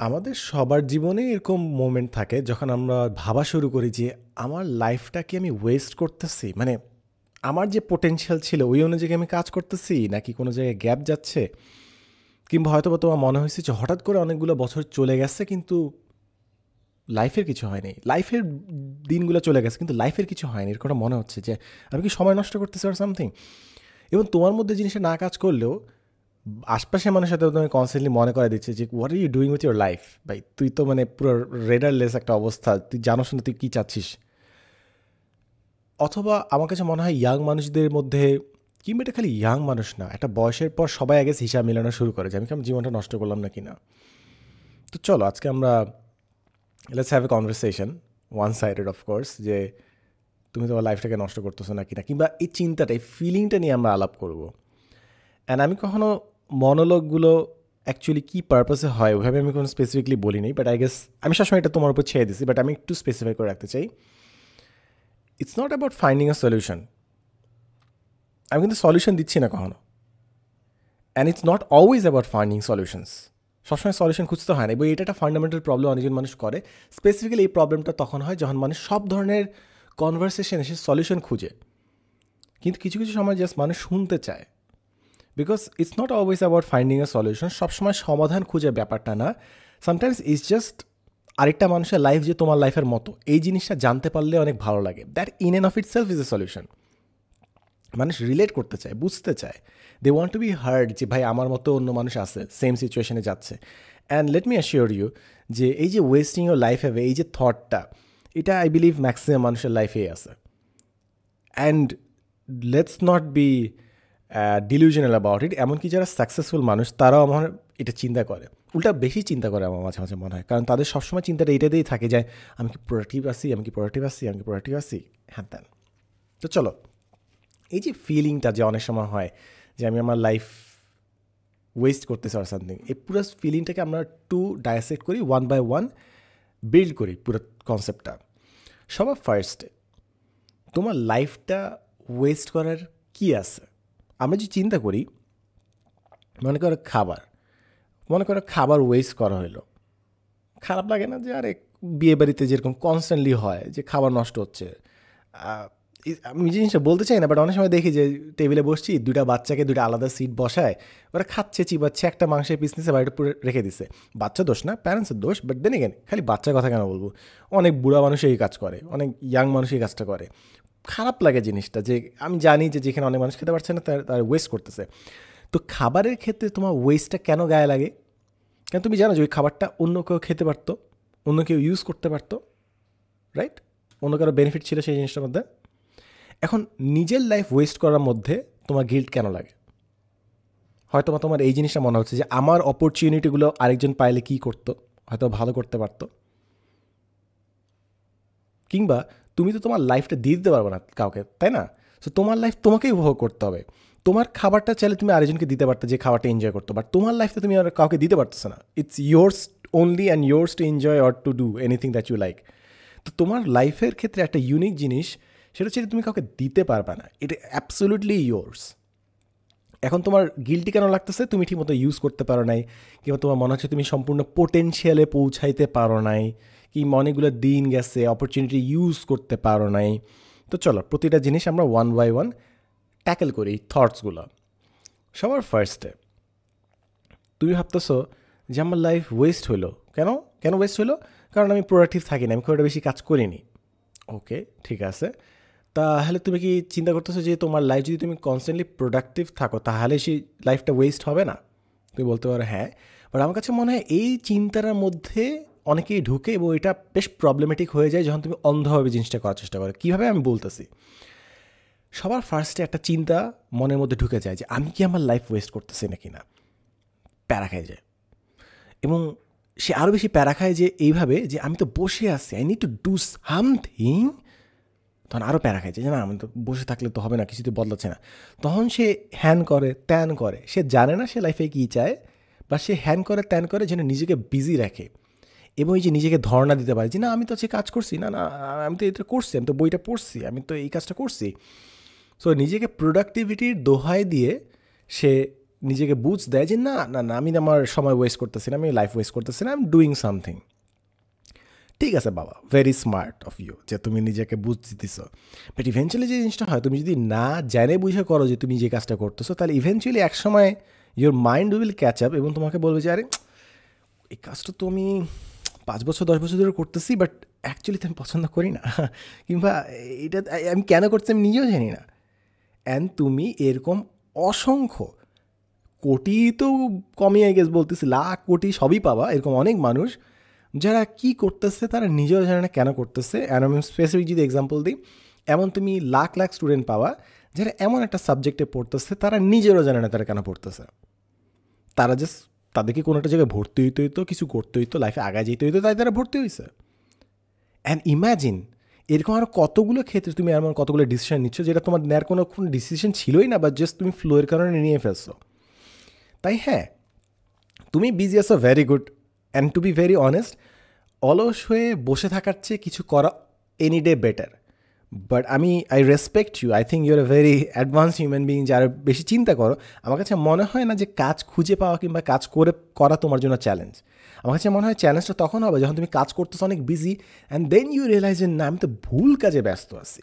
আমাদের সবার জীবনেই এরকম মোমেন্ট থাকে যখন আমরা ভাবা শুরু করি যে আমার লাইফটা কি আমি ওয়েস্ট করতেছি, মানে আমার যে পোটেনশিয়াল ছিল ওই অনুযায়ী আমি কাজ করতেছি নাকি কোনো জায়গায় গ্যাপ যাচ্ছে। কিংবা হয়তো বা তোমার মনে হয়েছে যে হঠাৎ করে অনেকগুলো বছর চলে গেছে কিন্তু লাইফের কিছু হয়নি, লাইফের দিনগুলো চলে গেছে কিন্তু লাইফের কিছু হয়নি, এরকম একটা মনে হচ্ছে যে আমি কি সময় নষ্ট করতেছি আর সামথিং। এবং তোমার মধ্যে জিনিসটা না কাজ করলেও আশপাশের মানুষের সাথে তুমি কনস্ট্যান্টলি মনে করে দিচ্ছে যে what are you doing with your life. ভাই তুই তো মানে পুরো রেডারলেস একটা অবস্থা, তুই জানো শুনে তুই কী চাচ্ছিস। অথবা আমার কাছে মনে হয় ইয়াং মানুষদের মধ্যে, কিংবা এটা খালি ইয়াং মানুষ না, একটা বয়সের পর সবাই আগে হিসাব মেলানো শুরু করে যে আমি কি আমার জীবনটা নষ্ট করলাম না কিনা। তো চলো আজকে আমরা let's have a conversation, one sided of course, যে তুমি তোমার লাইফটাকে নষ্ট করতেছো না কিনা, কিংবা এই চিন্তাটা, এই ফিলিংটা নিয়ে আমরা আলাপ করবো। অ্যান্ড আমি কখনো মনোলগগুলো অ্যাকচুয়ালি কী পারপাসে হয় ওইভাবে আমি কোনো স্পেসিফিকলি বলি নাই, বাট আই গেস আমি সবসময় এটা তোমার উপর ছেড়ে দিছি, বাট আমি একটু স্পেসিফাই করে রাখতে চাই। It's not about finding a solution. আমি কিন্তু সলিউশন দিচ্ছি না কখনো। And it's not always about finding solutions. সবসময় সলিউশন খুঁজতে হয় না, এবং এটা একটা ফান্ডামেন্টাল প্রবলেম অনেকজন মানুষ করে। স্পেসিফিক্যালি এই প্রবলেমটা তখন হয় যখন মানুষ সব ধরনের কনভারসেশন এসে সলিউশন খুঁজে, কিন্তু কিছু কিছু সময় জাস্ট মানুষ শুনতে চায়। Because it's not always about finding a solution. সবসময় সমাধান খুঁজে ব্যাপারটা না, সামটাইমস ইটস জাস্ট আরেকটা মানুষের লাইফ যে তোমার লাইফের মতো, এই জিনিসটা জানতে পারলে অনেক ভালো লাগে। That in and of itself is a solution. মানুষ রিলেট করতে চায়, বুঝতে চায়, they want to be heard, যে ভাই আমার মতো অন্য মানুষ আছে, সেম সিচুয়েশনে যাচ্ছে। And let me assure you যে এই যে ওয়েস্টিং ইউর লাইফ হবে, এই যে থটটা, এটা আই বিলিভ ম্যাক্সিমাম মানুষের লাইফেই আছে। And let's not be delusional about it. এমনকি যারা সাকসেসফুল মানুষ তারাও আমার এটা চিন্তা করে, উল্টা বেশি চিন্তা করে আমার মাঝে মাঝে মনে হয়, কারণ তাদের সবসময় চিন্তাটা এটাতেই থাকে যে আমি কি প্রোডাক্টিভ আছি, আমি কি প্রোডাক্টিভ আছি, আমি কি প্রোডাক্টিভ আছি, হ্যাঁ দেন। তো চলো, এই যে ফিলিংটা যে অনেক সময় হয় যে আমি আমার লাইফ ওয়েস্ট করতেছি আর সামথিং, এই পুরো ফিলিংটাকে আমরা টু ডায়াসেক্ট করি, ওয়ান বাই ওয়ান বিল্ড করি পুরো কনসেপ্টটা। সবার ফার্স্টে তোমার লাইফটা ওয়েস্ট করার কি আছে। আমরা যে চিন্তা করি, মনে করো খাবার ওয়েস্ট করা হলো, খারাপ লাগে না যে আরে বিয়ে বাড়িতে যেরকম কনস্ট্যান্টলি হয় যে খাবার নষ্ট হচ্ছে। আমি জিনিসটা বলতে চাই না, বাট অনেক সময় দেখি যে টেবিলে বসছি, দুইটা বাচ্চাকে দুইটা আলাদা সিট বসায়, ওরা খাচ্ছে চিবাচ্ছে, একটা মাংসের পিস নিচে বাড়িটা পুরো রেখে দিছে। বাচ্চা দোষ না, প্যারেন্টসের দোষ, বাট দেন এগেন খালি বাচ্চার কথা কেন বলবো, অনেক বুড়া মানুষ এই কাজ করে, অনেক ইয়াং মানুষ এই কাজটা করে। খারাপ লাগে জিনিসটা, যে আমি জানি যে যেখানে অনেক মানুষ খেতে পারছে না তার ওয়েস্ট করতেছে। তো খাবারের ক্ষেত্রে তোমার ওয়েস্টটা কেন গায়ে লাগে? কেন তুমি জানো যে ওই খাবারটা অন্য কেউ খেতে পারতো, অন্য কেউ ইউজ করতে পারতো, রাইট? অন্য কারো বেনিফিট ছিল সেই জিনিসটার মধ্যে। এখন নিজের লাইফ ওয়েস্ট করার মধ্যে তোমার গিল্ট কেন লাগে? হয়তো তোমার এই জিনিসটা মনে হচ্ছে যে আমার অপরচুনিটিগুলো আরেকজন পাইলে কী করতো, হয়তো ভালো করতে পারতো। কিংবা তুমি তো তোমার লাইফটা দিয়ে দিতে পারবে না কাউকে, তাই না? সো তোমার লাইফ তোমাকেই উপভোগ করতে হবে। তোমার খাবারটা চাইলে তুমি আরেকজনকে দিতে পারতো, যে খাবারটা এনজয় করতো, বাট তোমার লাইফটা তুমি আর কাউকে দিতে পারতেছো না। It's yours only and yours to enjoy or to do anything that you like. তো তোমার লাইফের ক্ষেত্রে একটা ইউনিক জিনিস, সেটা হচ্ছে তুমি কাউকে দিতে পারবে না, এটা অ্যাবসোলুটলি ইয়োর্স। এখন তোমার গিল্টি কেন লাগতেছে? তুমি ঠিকমতো ইউজ করতে পারো নাই, কিংবা তোমার মনে হচ্ছে তুমি সম্পূর্ণ পোটেনশিয়ালে পৌঁছাইতে পারো নাই, কি অনেকগুলো দিন গেছে অপরচুনিটি ইউজ করতে পারো নাই। তো চলো প্রতিটা জিনিস আমরা ওয়ান বাই ওয়ান ট্যাকেল করি, থটসগুলো। সবার ফার্স্টে তুমি ভাবতেছো যে আমার লাইফ ওয়েস্ট হলো কেন? কেন ওয়েস্ট হলো? কারণ আমি প্রোডাক্টিভ থাকি না, আমি খুব একটা বেশি কাজ করিনি। ওকে, ঠিক আছে। তাহলে তুমি কি চিন্তা করতেছো যে তোমার লাইফ যদি তুমি কনস্ট্যান্টলি প্রোডাক্টিভ থাকো তাহলে সেই লাইফটা ওয়েস্ট হবে না? তুমি বলতে পারো হ্যাঁ, বাট আমার কাছে মনে হয় এই চিন্তার মধ্যে অনেকেই ঢুকে এবং এটা বেশ প্রবলেমেটিক হয়ে যায় যখন তুমি অন্ধভাবে জিনিসটা করার চেষ্টা করো। কীভাবে আমি বলতেছি, সবার ফার্স্টে একটা চিন্তা মনের মধ্যে ঢুকে যায় যে আমি কি আমার লাইফ ওয়েস্ট করতেছি নাকি না, প্যারা খাই যায়। এবং সে আরও বেশি প্যারা খায় যে এইভাবে যে আমি তো বসে আছি, I need to do something. তখন আরও প্যারা খাইছে যে না আমি তো বসে থাকলে তো হবে না, কিছু তো বদলাচ্ছে না। তখন সে হ্যান করে ত্যান করে, সে জানে না সে লাইফে কী চায়, বা সে হ্যান করে ত্যান করে যেন নিজেকে বিজি রাখে এবং এই যে নিজেকে ধর্ণা দিতে পারে যে না আমি তো সে কাজ করছি, না না আমি তো এটা করছি, আমি তো বইটা পড়ছি, আমি তো এই কাজটা করছি। সো নিজেকে প্রোডাক্টিভিটির দোহাই দিয়ে সে নিজেকে বুঝ দেয় যে না না না, আমি আমার সময় ওয়েস্ট করতেছি না, আমি লাইফ ওয়েস্ট করতেছি না, আই এম ডুইং সামথিং। ঠিক আছে বাবা, ভেরি স্মার্ট অফ ইউ যে তুমি নিজেকে বুঝ দিতেছ। বাট ইভেনচুয়ালি যে জিনিসটা হয়, তুমি যদি না জেনে বুঝে করো যে তুমি যে কাজটা করতেছো, তাহলে ইভেনচুয়ালি এক সময় your mind will catch up এবং তোমাকে বলবে যে আরে এই কাজটা তো আমি 5 বছর 10 বছর ধরে করতেছি, বাট অ্যাকচুয়ালি তো আমি পছন্দ করি না কিংবা এটা আমি কেন করছি আমি নিজেও জানি না। অ্যান্ড তুমি এরকম অসংখ্য কোটি তো কমই আই গেস বলতেছি, লাখ কোটি সবই পাবা, এরকম অনেক মানুষ যারা কি করতেছে তারা নিজেও জানে না কেন করতেছে। অ্যান্ড আমি স্পেসিফিক যদি এক্সাম্পল দিই, এমন তুমি লাখ লাখ স্টুডেন্ট পাওয়া যারা এমন একটা সাবজেক্টে পড়তেছে তারা নিজেরও জানে না তারা কেন পড়তেছে। তারা জাস্ট তাদেরকে কোনো একটা জায়গায় ভর্তি হইতে হইতো, কিছু করতে হইতো, লাইফে আগায় যেতে হইতো, তাই তারা ভর্তি হয়েছে। অ্যান্ড ইম্যাজিন এরকম আরও কতগুলো ক্ষেত্রে তুমি এমন কতগুলো ডিসিশন নিচ্ছ যেটা তোমার নেওয়ার কোনো ডিসিশন ছিলই না, বা জাস্ট তুমি ফ্লোয়ের কারণে নিয়ে ফেলছো। তাই হ্যাঁ, তুমি বিজি আছো, very good. And to be very honest, অলস হয়ে বসে থাকার চেয়ে কিছু করা any day better. But I respect you, I think you're a very advance human being যারা বেশি চিন্তা করো। আমার কাছে মনে হয় না যে কাজ খুঁজে পাওয়া কিংবা কাজ করা তোমার জন্য চ্যালেঞ্জ। আমার কাছে মনে হয় চ্যালেঞ্জটা তখন হবে যখন তুমি কাজ করতেছো অনেক busy, and then you realise যে না আমি তো ভুল কাজে ব্যস্ত আছি।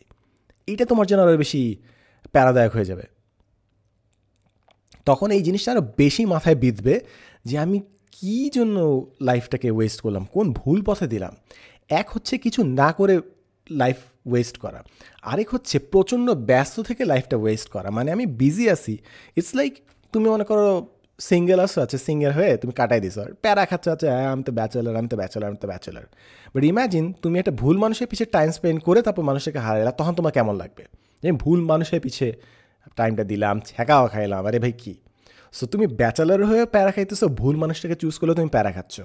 এটা তোমার জন্য আরও বেশি প্যারাদায়ক হয়ে যাবে। তখন এই জিনিসটা আরও বেশি মাথায় বিঁধবে যে আমি কী জন্য লাইফটাকে ওয়েস্ট করলাম, কোন ভুল পথে দিলাম। এক হচ্ছে কিছু না করে লাইফ ওয়েস্ট করা, আরেক হচ্ছে প্রচণ্ড ব্যস্ত থেকে লাইফটা ওয়েস্ট করা। মানে আমি বিজি আছি, ইটস লাইক তুমি মনে করো সিঙ্গেল আসো, আছে সিঙ্গেল হয়ে তুমি কাটাই দিছো আর প্যারা খাচ্ছ, আছে হ্যাঁ আমি তো ব্যাচেলার, আমি তো ব্যাচেলার, আমি তো ব্যাচেলার। বাট ইম্যাজিন তুমি একটা ভুল মানুষের পিছিয়ে টাইম স্পেন্ড করে তারপর মানুষকে হারাইলা, তখন তোমার কেমন লাগবে যে ভুল মানুষের পিছিয়ে টাইমটা দিলাম, ছ্যাঁকাও খাইলাম, আরে ভাই কী। সো তুমি ব্যাচেলার হয়ে প্যারা খাইতেছো, ভুল মানুষটাকে চুজ করলেও তুমি প্যারা খাচ্ছ।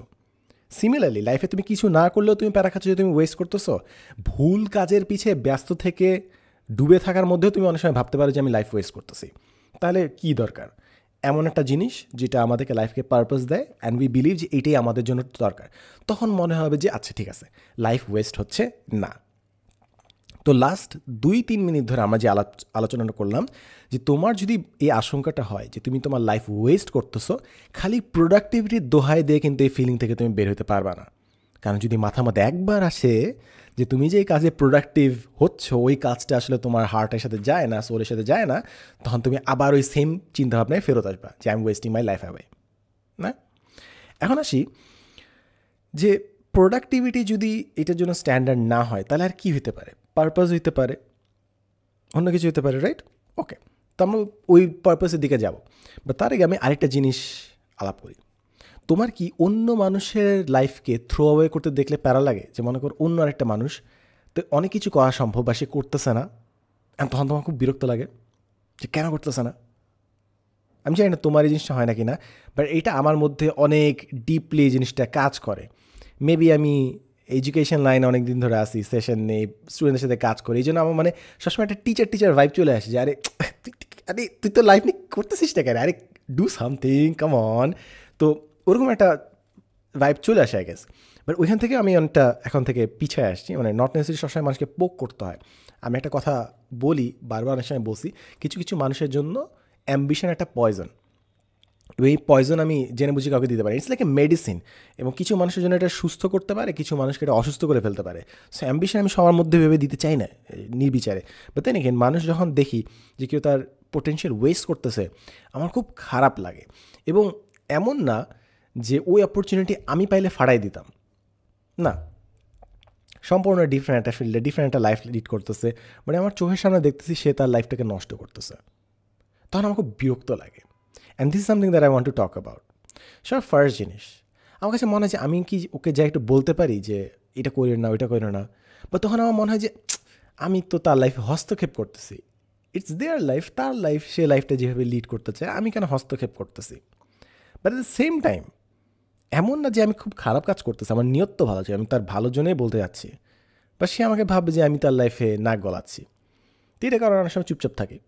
সিমিলারলি লাইফে তুমি কিছু না করলেও তুমি প্যারা খাচ্ছ যে তুমি ওয়েস্ট করতেছো। ভুল কাজের পিছে ব্যস্ত থেকে ডুবে থাকার মধ্যেও তুমি অনেক সময় ভাবতে পারো যে আমি লাইফ ওয়েস্ট করতেছি। তাহলে কি দরকার এমন একটা জিনিস যেটা আমাদেরকে লাইফকে পারপাস দেয়, অ্যান্ড উই বিলিভ যে এটাই আমাদের জন্য দরকার। তখন মনে হবে যে আচ্ছা ঠিক আছে, লাইফ ওয়েস্ট হচ্ছে না। তো লাস্ট 2-3 মিনিট ধরে আমরা যে আলোচনাটা করলাম যে তোমার যদি এই আশঙ্কাটা হয় যে তুমি তোমার লাইফ ওয়েস্ট করতেছো, খালি প্রোডাক্টিভিটির দোহাই দিয়ে কিন্তু এই ফিলিং থেকে তুমি বের হতে পারবা না। কারণ যদি মাথার মধ্যে একবার আসে যে তুমি যে এই কাজে প্রোডাক্টিভ হচ্ছ, ওই কাজটা আসলে তোমার হার্টের সাথে যায় না, সোলের সাথে যায় না, তখন তুমি আবার ওই সেম চিন্তাভাবনায় ফেরত আসবা যে I am wasting my life away. না, এখন আসি যে প্রোডাক্টিভিটি যদি এটার জন্য স্ট্যান্ডার্ড না হয় তাহলে আর কী হতে পারে? পারপাস হইতে পারে, অন্য কিছু হতে পারে, রাইট? ওকে, তো আমরা ওই পারপাসের দিকে যাব। বা তার আগে আমি আরেকটা জিনিস আলাপ করি। তোমার কি অন্য মানুষের লাইফকে থ্রো অ্যাওয়ে করতে দেখলে প্যারা লাগে? যে মনে করো অন্য আরেকটা মানুষ তো অনেক কিছু করা সম্ভব বা সে করতেছে না, তখন তোমার খুব বিরক্ত লাগে যে কেন করতেছে না। আমি জানি না তোমার এই জিনিসটা হয় না কি না, বাট এটা আমার মধ্যে অনেক ডিপলি এই জিনিসটা কাজ করে। মেবি আমি এডুকেশন লাইনে অনেক দিন ধরে আসি, সেশন নেই, স্টুডেন্টের সাথে কাজ করি, এই জন্য আমার মানে সবসময় একটা টিচার ভাইব চলে আসে যে তুই তো লাইফ নিয়ে করতেছিস না কেন, আরে ডু সামথিং, কাম অন। তো ওরকম একটা ভাইব চলে আসে আই গেস। বাট ওইখান থেকে আমি অনেকটা এখন থেকে পিছিয়ে আসছি, মানে নট নেসেসারি সবসময় মানুষকে পোক করতে হয়। আমি একটা কথা বলি, বারবার অনেক সময় বলছি, কিছু কিছু মানুষের জন্য অ্যাম্বিশন একটা পয়জন। এই পয়জন আমি জেনে বুঝি কাউকে দিতে পারি, ইটস লাইক এ মেডিসিন। এবং কিছু মানুষের জন্য এটা সুস্থ করতে পারে, কিছু মানুষকে এটা অসুস্থ করে ফেলতে পারে। সো অ্যাম্বিশন আমি সবার মধ্যে ভেবে দিতে চাই না নির্বিচারে। বাট দেন এগেইন মানুষ যখন দেখি যে কেউ তার পোটেনশিয়াল ওয়েস্ট করতেছে, আমার খুব খারাপ লাগে। এবং এমন না যে ওই অপরচুনিটি আমি পাইলে ফাড়াই দিতাম, না, সম্পূর্ণ ডিফারেন্ট একটা ফিল্ডে ডিফারেন্ট একটা লাইফ লিড করতেছে, মানে আমার চোখের সামনে দেখতেছি সে তার লাইফটাকে নষ্ট করতেছে, তখন আমার খুব বিরক্ত লাগে। And this is something that I want to talk about. সব ফার্স্ট জিনিস আমার কাছে মনে হয় যে আমি কি ওকে যা একটু বলতে পারি যে এটা করি না, ওইটা করি না, বা তখন আমার মনে হয় যে আমি তো তার লাইফে হস্তক্ষেপ করতেছি। ইটস দেয়ার লাইফ, তার লাইফ, সে লাইফটা যেভাবে লিড করতে চায়, আমি কেন হস্তক্ষেপ করতেছি? But at the same time এমন না যে আমি খুব খারাপ কাজ করতেছি, আমার নিয়ত তো ভালো, যে আমি তার ভালোর জন্যই বলতে যাচ্ছি, বা সে আমাকে ভাববে যে আমি তার লাইফে নাক গলাচ্ছি। তো এটা কারণ অনেক সময় চুপচাপ থাকি।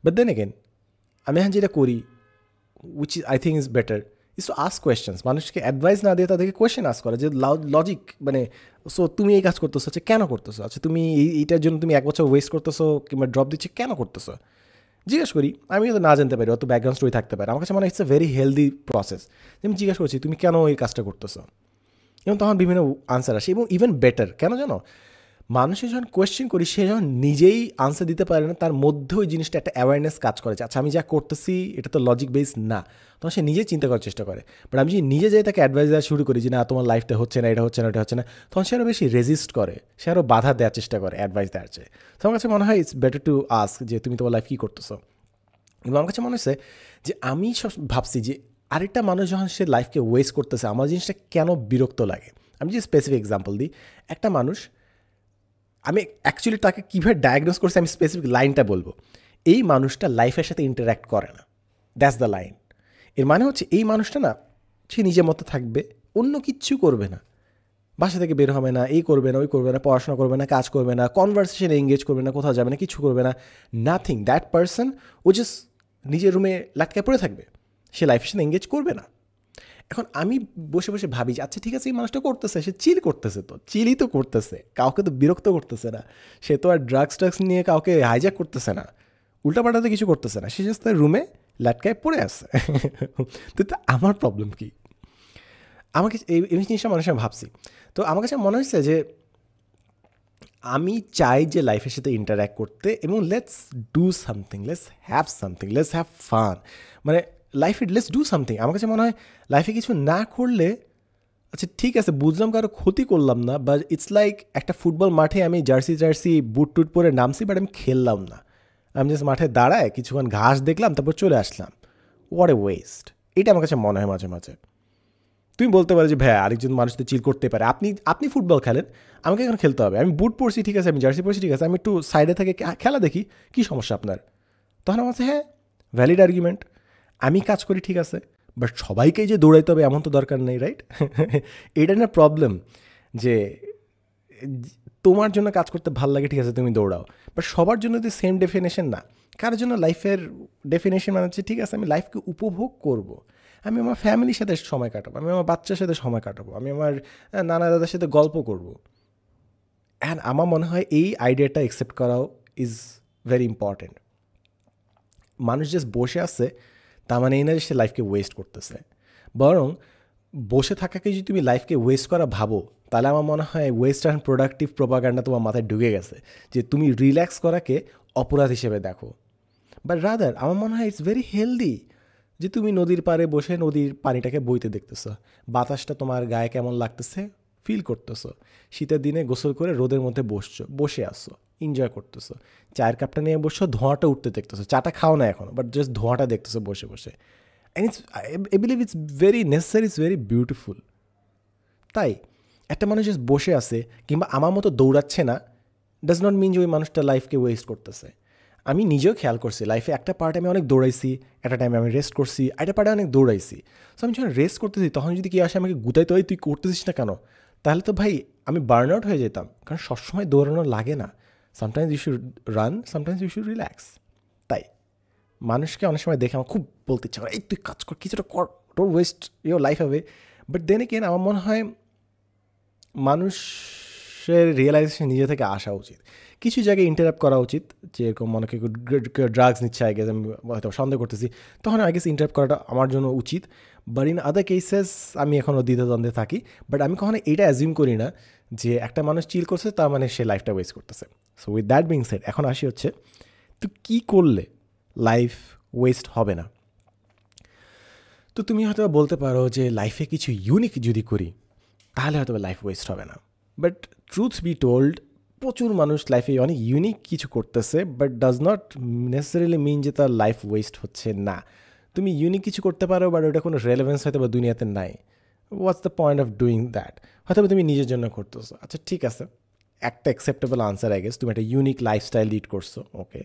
বাট দেন এগেন আমি এখন যেটা করি, which I think is better, is to ask questions. মানুষকে অ্যাডভাইস না দিয়ে তাদেরকে কোয়েশ্চেন আস্ক করা, যে লজিক, মানে সো তুমি এই কাজ করতেছো, আচ্ছা কেন করতেছো, আচ্ছা তুমি এইটার জন্য তুমি 1 বছর ওয়েস্ট করতেছো কিংবা ড্রপ দিচ্ছ, কেন করতেছো? জিজ্ঞেস করি, আমি হয়তো না জানতে পারি, অত ব্যাকগ্রাউন্ড স্টোরি থাকতে পারে, আমার কাছে মনে হয় it's a very healthy process. আমি জিজ্ঞেস করছি তুমি কেন এই কাজটা করতেছো, এবং তখন বিভিন্ন আনসার আসে। এবং ইভেন বেটার কেন জানো, মানুষের যখন কোয়েশ্চেন করি সে যখন নিজেই আনসার দিতে পারে না, তার মধ্যে ওই জিনিসটা একটা অ্যাওয়ারনেস কাজ করে, আচ্ছা আমি যা করতেছি এটা তো লজিক বেস না, তখন সে নিজেই চিন্তা করার চেষ্টা করে। বাট আমি যদি নিজে যাই তাকে অ্যাডভাইস দেওয়া শুরু করি যে না তোমার লাইফটা হচ্ছে না, এটা হচ্ছে না, এটা হচ্ছে না, তখন সে আরও বেশি রেজিস্ট করে, সে আরও বাধা দেওয়ার চেষ্টা করে অ্যাডভাইস দেওয়ার চেয়ে। তো আমার কাছে মনে হয় ইটস বেটার টু আস্ক যে তুমি তোমার লাইফ কী করতেছো। এবং আমার কাছে মনে হচ্ছে যে আমি সব ভাবছি যে আরেকটা মানুষ যখন সে লাইফকে ওয়েস্ট করতেছে আমার জিনিসটা কেন বিরক্ত লাগে। আমি যদি স্পেসিফিক এক্সাম্পল দিই, একটা মানুষ, আমি অ্যাকচুয়ালি তাকে কীভাবে ডায়াগনোস করছি আমি স্পেসিফিক লাইনটা বলবো, এই মানুষটা লাইফের সাথে ইন্টারাক্ট করে না, দ্যাটস দ্য লাইন। এর মানে হচ্ছে এই মানুষটা না, সে নিজের মতো থাকবে, অন্য কিচ্ছু করবে না, বাসা থেকে বের হবে না, এই করবে না, ওই করবে না, পড়াশোনা করবে না, কাজ করবে না, কনভারসেশনে এঙ্গেজ করবে না, কোথাও যাবে না, কিছু করবে না, নাথিং। দ্যাট পারসন ও জাস্ট নিজের রুমে লাটকায় পড়ে থাকবে, সে লাইফের সাথে এঙ্গেজ করবে না। এখন আমি বসে বসে ভাবি যে আচ্ছা ঠিক আছে, এই মানুষটা করতেছে, সে চিল করতেছে, তো চিলই তো করতেছে, কাউকে তো বিরক্ত করতেছে না, সে তো আর ড্রাগস নিয়ে কাউকে হাইজ্যাক করতেছে না, উল্টাপাল্টাতে কিছু করতেছে না, সে জাস্ট তার রুমে লাটকায় পড়ে আছে। তো আমার প্রবলেম কি? আমাকে এই জিনিসটা মানুষের ভাবছি। তো আমার কাছে মনে হচ্ছে যে আমি চাই যে লাইফের সাথে ইন্টারঅ্যাক্ট করতে, এবং let's do something, let's have fun, মানে লাইফে লেটস ডু সামথিং। আমার কাছে মনে হয় লাইফে কিছু না করলে, আচ্ছা ঠিক আছে বুঝলাম কারো ক্ষতি করলাম না, বাট ইটস লাইক একটা ফুটবল মাঠে আমি জার্সি বুট টুট পরে নামছি, বাট আমি খেললাম না, আমি জাস্ট মাঠে দাঁড়ায় কিছুক্ষণ ঘাস দেখলাম তারপর চলে আসলাম, হোয়াট এ ওয়েস্ট। এটা আমার কাছে মনে হয় মাঝে মাঝে। তুমি বলতে পারো যে ভাই আরেকজন মানুষ তো চিল করতে পারে, আপনি ফুটবল খেলেন, আমাকে এখন খেলতে হবে, আমি বুট পরছি ঠিক আছে, আমি জার্সি পরছি ঠিক আছে, আমি একটু সাইডে থেকে খেলা দেখি, কী সমস্যা আপনার? তখন আমার কাছে হ্যাঁ ভ্যালিড আর্গুমেন্ট। আমি কাজ করি ঠিক আছে, বাট সবাইকেই যে দৌড়াইতে হবে এমন তো দরকার নেই, রাইট? এটা না প্রবলেম, যে তোমার জন্য কাজ করতে ভালো লাগে ঠিক আছে তুমি দৌড়াও, বাট সবার জন্য তো সেম ডেফিনেশন না। কারোর জন্য লাইফের ডেফিনেশন মানে হচ্ছে ঠিক আছে আমি লাইফকে উপভোগ করব, আমি আমার ফ্যামিলির সাথে সময় কাটাবো, আমি আমার বাচ্চার সাথে সময় কাটাবো, আমি আমার নানা দাদার সাথে গল্প করব। অ্যান্ড আমার মনে হয় এই আইডিয়াটা অ্যাকসেপ্ট করাও ইজ ভেরি ইম্পর্ট্যান্ট। মানুষ জাস্ট বসে আছে তার মানে এই না যে সে লাইফকে ওয়েস্ট করতেছে, বরং বসে থাকাকে যদি তুমি লাইফকে ওয়েস্ট করা ভাবো, তাহলে আমার মনে হয় ওয়েস্টার্ন প্রোডাক্টিভ প্রোপাগান্ডা তোমার মাথায় ঢুকে গেছে, যে তুমি রিল্যাক্স করাকে অপরাধ হিসেবে দেখো। বাট রাদার আমার মনে হয় ইটস ভেরি হেলদি যে তুমি নদীর পাড়ে বসে নদীর পানিটাকে বইতে দেখতেছো, বাতাসটা তোমার গায়ে কেমন লাগতেছে ফিল করতেছো, শীতের দিনে গোসল করে রোদের মধ্যে বসে আসছো, এনজয় করতেছো, চায়ের কাপটা নিয়ে বসছো, ধোঁয়াটা উঠতে দেখতেছো, চাটা খাও না এখনও, বাট জাস্ট ধোঁয়াটা দেখতেছো বসে বসে। And it's I believe it's very necessary, it's very beautiful. তাই একটা মানুষ জাস্ট বসে আছে কিংবা আমার মতো দৌড়াচ্ছে না, ডাজ নট মিন যে ওই মানুষটা লাইফকে ওয়েস্ট করতেছে। আমি নিজেও খেয়াল করছি লাইফে একটা পার্টে আমি অনেক দৌড়াইছি, একটা টাইমে আমি রেস্ট করছি, একটা পার্টে অনেক দৌড়াইছি। সো আমি যখন রেস্ট করতেছি তখন যদি কি আসে আমাকে গুতাইতে হয় তুই করতেছিস না কেন, তাহলে তো ভাই আমি বার্ন আউট হয়ে যেতাম, কারণ সবসময় দৌড়ানো লাগে না, sometimes you should run, sometimes you should relax. তাই মানুষকে অনেক সময় দেখে আমার খুব বলতে ইচ্ছা করে এই তুই কাজ কর, কিছুটা কর, ডোন্ট ওয়েস্ট ইউর লাইফ হবে। বাট দেন এগেন আমার মনে হয় মানুষের রিয়েলাইজেশন নিজে থেকে আসা উচিত, কিছু জায়গায় ইন্টারাপ্ট করা উচিত, যেরকম মনে কেউ ড্রাগস নিচ্ছে আই গেস, আমি হয়তো সন্দেহ করতেছি, তখন আই গেস ইন্টারাপ্ট করাটা আমার জন্য উচিত। বাট ইন আদার কেসেস আমি এখনও দ্বিধাদ্বন্দ্বে থাকি। বাট আমি কখনো এটা অ্যাজিউম করি না যে একটা মানুষ চিল করছে তার মানে সে লাইফটা ওয়েস্ট করতেছে। So with that being shed এখন আসি হচ্ছে তো কী করলে লাইফ ওয়েস্ট হবে না। তো তুমি হয়তো বলতে পারো যে লাইফে কিছু ইউনিক যদি করি তাহলে হয়তো লাইফ ওয়েস্ট হবে না। বাট ট্রুথ বি টোল্ড প্রচুর মানুষ লাইফে অনেক ইউনিক কিছু করতেছে, বাট ডাজ নট নেসেসারিলি মিন যে তার লাইফ ওয়েস্ট হচ্ছে না। তুমি ইউনিক কিছু করতে পারো, বাট ওটা কোনো রেলেভেন্স হয়তো বা দুনিয়াতে নাই। What's the point of doing that? হয়তো তুমি নিজের জন্য করতেছো, আচ্ছা ঠিক আছে, একটা অ্যাকসেপ্টেবল আনসার আই গেস, তুমি একটা ইউনিক লাইফস্টাইল লিড করছো, ওকে।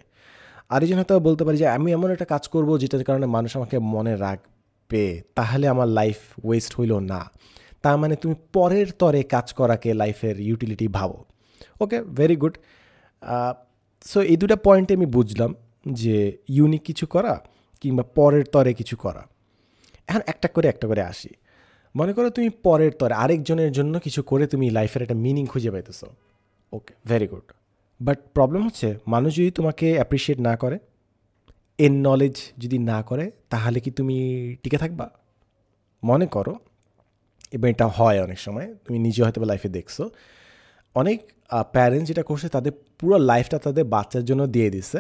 আর এই জন্য হয়তো বলতে পারি যে আমি এমন একটা কাজ করবো যেটার কারণে মানুষ আমাকে মনে রাখবে, তাহলে আমার লাইফ ওয়েস্ট হইল না। তার মানে তুমি পরের তরে কাজ করাকে লাইফের ইউটিলিটি ভাবো, ওকে, ভেরি গুড। সো এই দুটা পয়েন্টে আমি বুঝলাম যে ইউনিক কিছু করা কিংবা পরের তরে কিছু করা। এখন একটা করে আসি। মনে করো তুমি পরের তরে আরেকজনের জন্য কিছু করে তুমি লাইফের একটা মিনিং খুঁজে পাইতেছো, ওকে, ভেরি গুড। বাট প্রবলেম হচ্ছে মানুষ যদি তোমাকে অ্যাপ্রিসিয়েট না করে, এন নলেজ যদি না করে তাহলে কি তুমি টিকে থাকবা? মনে করো, এবং এটা হয় অনেক সময়, তুমি নিজে হয়তো লাইফে দেখছো, অনেক প্যারেন্টস যেটা করছে তাদের পুরো লাইফটা তাদের বাচ্চার জন্য দিয়ে দিছে।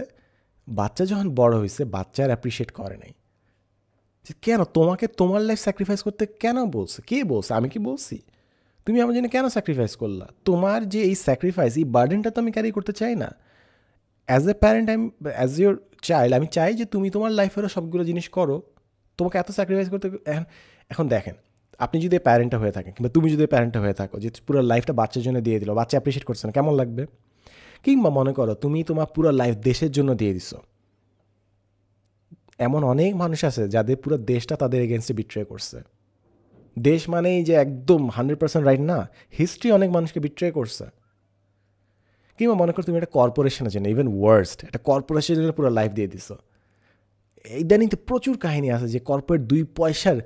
বাচ্চা যখন বড় হয়েছে বাচ্চার অ্যাপ্রিসিয়েট করে নাই। যে কেন তোমাকে তোমার লাইফ স্যাক্রিফাইস করতে কেন বলছে? কে বলছে? আমি কি বলছি? তুমি আমার জন্য কেন স্যাক্রিফাইস করলা? তোমার যে এই স্যাক্রিফাইস, এই বার্ডেনটা তো আমি ক্যারি করতে চাই না। As a parent, as your child, আমি চাই যে তুমি তোমার লাইফেরও সবগুলো জিনিস করো। তোমাকে এত স্যাক্রিফাইস করতে এখন দেখেন, আপনি যদি প্যারেন্টটা হয়ে থাকেন কিংবা তুমি যদি প্যারেন্টটা হয়ে থাকো যে পুরো লাইফটা বাচ্চার জন্য দিয়ে দিল, বাচ্চা অ্যাপ্রিসিয়েট করছে না, কেমন লাগবে? কিংবা মনে করো তুমি তোমার পুরো লাইফ দেশের জন্য দিয়ে দিছো। এমন অনেক মানুষ আছে যাদের পুরো দেশটা তাদের এগেনস্টে বিট্রে করছে। দেশ মানেই যে একদম 100% রাইট না, হিস্ট্রি অনেক মানুষকে বিট্রে করছে। কিংবা মনে করো তুমি একটা কর্পোরেশনের জন্য, ইভেন ওয়ার্স্ট একটা কর্পোরেশনের জন্য পুরো লাইফ দিয়ে দিছো। ইদানিং তো প্রচুর কাহিনী আছে যে কর্পোরেট 2 পয়সার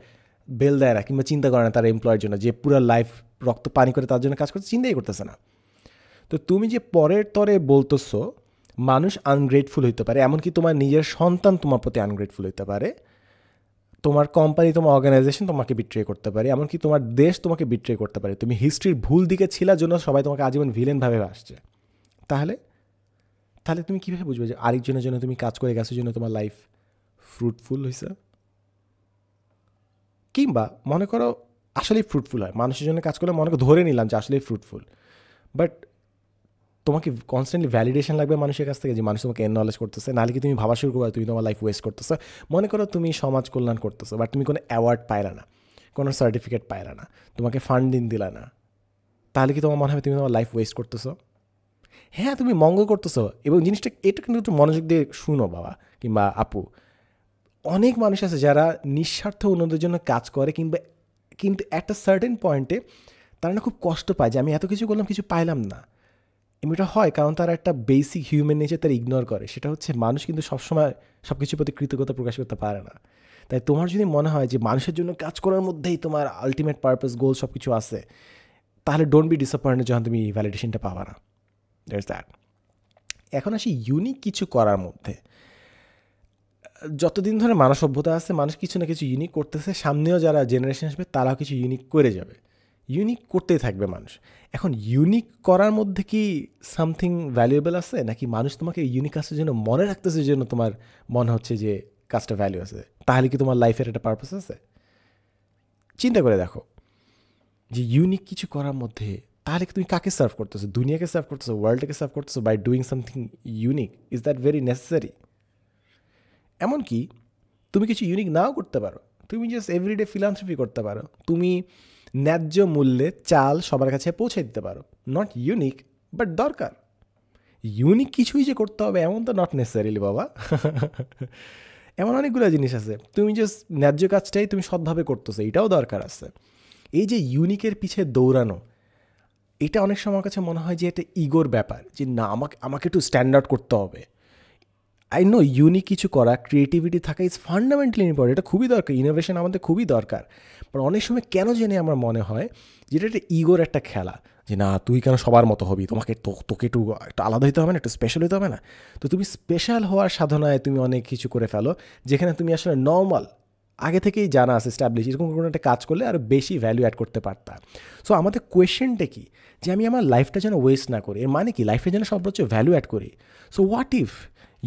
বেল দেয় না কিংবা চিন্তা করে না তার এমপ্লয়ের জন্য, যে পুরো লাইফ রক্ত পানি করে তার জন্য কাজ করতে চিন্তাই করতেছে না। তো তুমি যে পরের তরে বলতেছো মানুষ আনগ্রেটফুল হইতে পারে, এমনকি তোমার নিজের সন্তান তোমার প্রতি আনগ্রেটফুল হইতে পারে, তোমার কোম্পানি, তোমার অর্গানাইজেশন তোমাকে বিট্রে করতে পারে, এমনকি তোমার দেশ তোমাকে বিট্রে করতে পারে। তুমি হিস্ট্রির ভুল দিকে ছিলার জন্য সবাই তোমাকে আজীবন ভিলেন ভাবে আসছে। তাহলে তাহলে তুমি কীভাবে বুঝবে যে আরেকজনের জন্য তুমি কাজ করে গেছো জন্য তোমার লাইফ ফ্রুটফুল হয়েছে? কিংবা মনে করো আসলেই ফ্রুটফুল হয়, মানুষের জন্য কাজ করলে মনে করো ধরে নিলাম যে আসলেই ফ্রুটফুল, বাট তোমাকে কনস্ট্যান্টলি ভ্যালিডেশন লাগবে মানুষের কাছ থেকে যে মানুষ তোমাকে নলেজ করতেছে, নাহলে কি তুমি ভাবা শুরু করবে তুমি তোমার লাইফ ওয়েস্ট করতেছো? মনে করো তুমি সমাজ কল্যাণ করতেছো, বাট তুমি কোনো অ্যাওয়ার্ড পাইলা না, কোনো সার্টিফিকেট পাইলা না, তোমাকে ফান্ডিং দিলা না, তাহলে কি তোমার মনে হবে তুমি তোমার লাইফ ওয়েস্ট করতেছো? হ্যাঁ, তুমি মঙ্গল করতেছো। এবং জিনিসটা এটা কিন্তু একটু মনোযোগ দিয়ে শুনো বাবা কিংবা আপু, অনেক মানুষ আছে যারা নিঃস্বার্থ অন্যদের জন্য কাজ করে, কিন্তু একটা সার্টেন পয়েন্টে তারা না খুব কষ্ট পায় যে আমি এত কিছু করলাম কিছু পাইলাম না। এটা হয় কারণ তারা একটা বেসিক হিউম্যান নেচার তারা ইগনোর করে, সেটা হচ্ছে মানুষ কিন্তু সবসময় সব কিছুর প্রতি কৃতজ্ঞতা প্রকাশ করতে পারে না। তাই তোমার যদি মনে হয় যে মানুষের জন্য কাজ করার মধ্যেই তোমার আলটিমেট পারপাস, গোল সব কিছু আছে, তাহলে ডোন্ট বি ডিসঅ্যাপয়েন্টেড যখন তুমি ভ্যালিডেশনটা পাবা না। That's that. এখন আসি ইউনিক কিছু করার মধ্যে। যতদিন ধরে মানব সভ্যতা আছে মানুষ কিছু না কিছু ইউনিক করতেছে, সামনেও যারা জেনারেশন আসবে তারাও কিছু ইউনিক করে যাবে, ইউনিক করতেই থাকবে মানুষ। এখন ইউনিক করার মধ্যে কি সামথিং ভ্যালুয়েবল আছে, নাকি মানুষ তোমাকে ইউনিক কাজের জন্য মনে রাখতেছে জন্য তোমার মনে হচ্ছে যে কাজটা ভ্যালু আছে? তাহলে কি তোমার লাইফের একটা পারপাস আছে? চিন্তা করে দেখো যে ইউনিক কিছু করার মধ্যে তাহলে কি তুমি কাকে সার্ভ করতেছো? দুনিয়াকে সার্ভ করতেছো, ওয়ার্ল্ডকে সার্ভ করতেছো by doing something unique? Is that very necessary? এমনকি তুমি কিছু ইউনিক নাও করতে পারো, তুমি জাস্ট এভরিডে ফিলান্থ্রপি করতে পারো, তুমি ন্যায্য মূল্যে চাল সবার কাছে পৌঁছে দিতে পারো। নট ইউনিক, বাট দরকার। ইউনিক কিছুই যে করতে হবে এমন তো নট নেসেসারিলি বাবা। এমন অনেকগুলো জিনিস আছে, তুমি জাস্ট ন্যায্য কাজটাই তুমি সৎভাবে করতেছো, এটাও দরকার আছে। এই যে ইউনিকের পিছে দৌড়ানো, এটা অনেক সময় আমার কাছে মনে হয় যে এটা ইগোর ব্যাপার, যে না আমাকে একটু স্ট্যান্ড আউট করতে হবে। আই নো ইউনিক কিছু করা, ক্রিয়েটিভিটি থাকা ইজ ফান্ডামেন্টালি ইম্পর্টেন্ট, এটা খুবই দরকার, ইনোভেশন আমাদের খুবই দরকার। বাট অনেক সময় কেন জানি আমার মনে হয় যেটা একটা ইগোর একটা খেলা, যে না তুই কেন সবার মতো হবি, তোকে একটু আলাদা হতে হবে না, একটু স্পেশাল হতে হবে না? তো তুমি স্পেশাল হওয়ার সাধনায় তুমি অনেক কিছু করে ফেলো, যেখানে তুমি আসলে নর্মাল আগে থেকেই জানা আছে স্ট্যাবলিশ এরকম কোনো একটা কাজ করলে আরও বেশি ভ্যালু অ্যাড করতে পারতাম। সো আমাদের কোয়েশ্চেনটা কি, যে আমি আমার লাইফটা যেন ওয়েস্ট না করি, এর মানে কি লাইফে যেন সর্বোচ্চ ভ্যালু অ্যাড করি। সো হোয়াট ইফ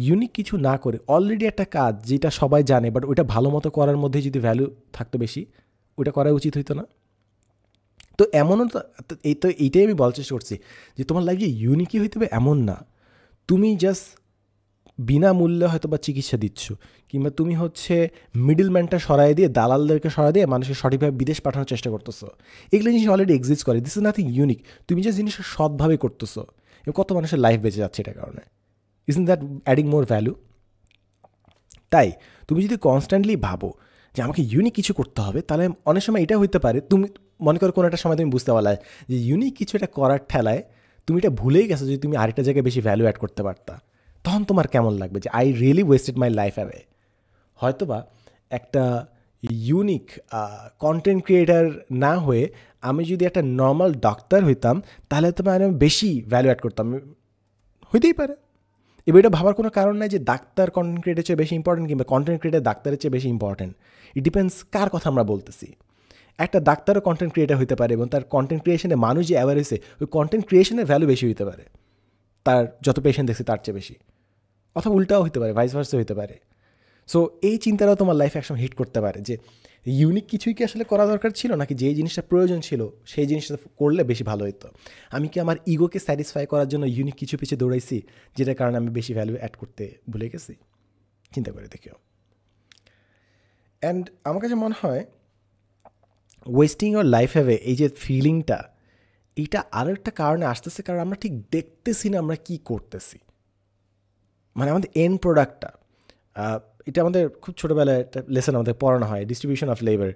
ইউনিক কিছু না করে অলরেডি একটা কাজ যেটা সবাই জানে বাট ওইটা ভালো মতো করার মধ্যে যদি ভ্যালু থাকতো বেশি, ওইটা করা উচিত হইতো না? তো এমনও তো এইটাই আমি বলার চেষ্টা করছি যে তোমার লাইফ যে ইউনিকই হইতে হবে এমন না। তুমি জাস্ট বিনামূল্যে হয়তো বা চিকিৎসা দিচ্ছ, কিংবা তুমি হচ্ছে মিডলম্যানটা সরাই দিয়ে, দালালদেরকে সরাই দিয়ে মানুষকে সঠিকভাবে বিদেশ পাঠানোর চেষ্টা করতেছো। এগুলো জিনিস অলরেডি এক্সিস্ট করে, দিস ইজ নাথিং ইউনিক। তুমি যে জিনিসটা সৎভাবে করতেছো, কত মানুষের লাইফ বেঁচে যাচ্ছে এটার কারণে। Isn't that adding more value? তাই তুমি যদি কনস্ট্যান্টলি ভাবো যে আমাকে ইউনিক কিছু করতে হবে, তাহলে অনেক সময় এটা হইতে পারে, তুমি মনে করো কোনো একটা সময় তুমি বুঝতে পারলে যে ইউনিক কিছু এটা করার ঠেলায় তুমি এটা ভুলেই গেছো যে তুমি আরেকটা জায়গায় বেশি ভ্যালু অ্যাড করতে পারতা। তখন তোমার কেমন লাগবে যে I really wasted my life away? হয়তোবা একটা ইউনিক কন্টেন্ট ক্রিয়েটার না হয়ে আমি যদি একটা নর্মাল ডাক্তার হইতাম, তাহলে তো আমি বেশি ভ্যালু অ্যাড করতাম, হইতেই পারে। এবার এটা ভাবার কোনো কারণ নাই যে ডাক্তার কন্টেন্ট ক্রিয়েটের চেয়ে বেশি ইম্পর্টেন্ট কিংবা কন্টেন্ট ক্রিয়েটার ডাক্তারের চেয়ে বেশি ইম্পর্টেন্ট। ইট ডিপেন্ডস কার কথা আমরা বলতেছি। একটা ডাক্তারও কন্টেন্ট ক্রিয়েটার হতে পারে এবং তার কন্টেন্ট ক্রিয়েশনে মানুষ যে অ্যাওয়ার হয়েছে ওই কন্টেন্ট ক্রিয়েশনের ভ্যালু বেশি হতে পারে তার যত পেশেন্ট দেখছে তার চেয়ে বেশি, অথবা উল্টাও হতে পারে, ভাইস ভার্সা হতে পারে। সো এই চিন্তাটাও তোমার লাইফে একসময় হিট করতে পারে যে ইউনিক কিছুই কি আসলে করা দরকার ছিল, নাকি যেই জিনিসটা প্রয়োজন ছিল সেই জিনিসটা করলে বেশি ভালো হতো। আমি কি আমার ইগোকে স্যাটিসফাই করার জন্য ইউনিক কিছু পিছিয়ে দৌড়াইছি যেটার কারণে আমি বেশি ভ্যালু অ্যাড করতে ভুলে গেছি? চিন্তা করে দেখিও। অ্যান্ড আমার কাছে মনে হয় ওয়েস্টিং ইউর লাইফ হ্যাভে এই যে ফিলিংটা, এইটা আরও একটা কারণে আসতেছে, কারণ আমরা ঠিক দেখতেছি না আমরা কী করতেছি। মানে আমাদের এন্ড প্রোডাক্টটা, এটা আমাদের খুব ছোটোবেলায় একটা লেসন আমাদের পড়ানো হয়, ডিস্ট্রিবিউশন অফ লেবার।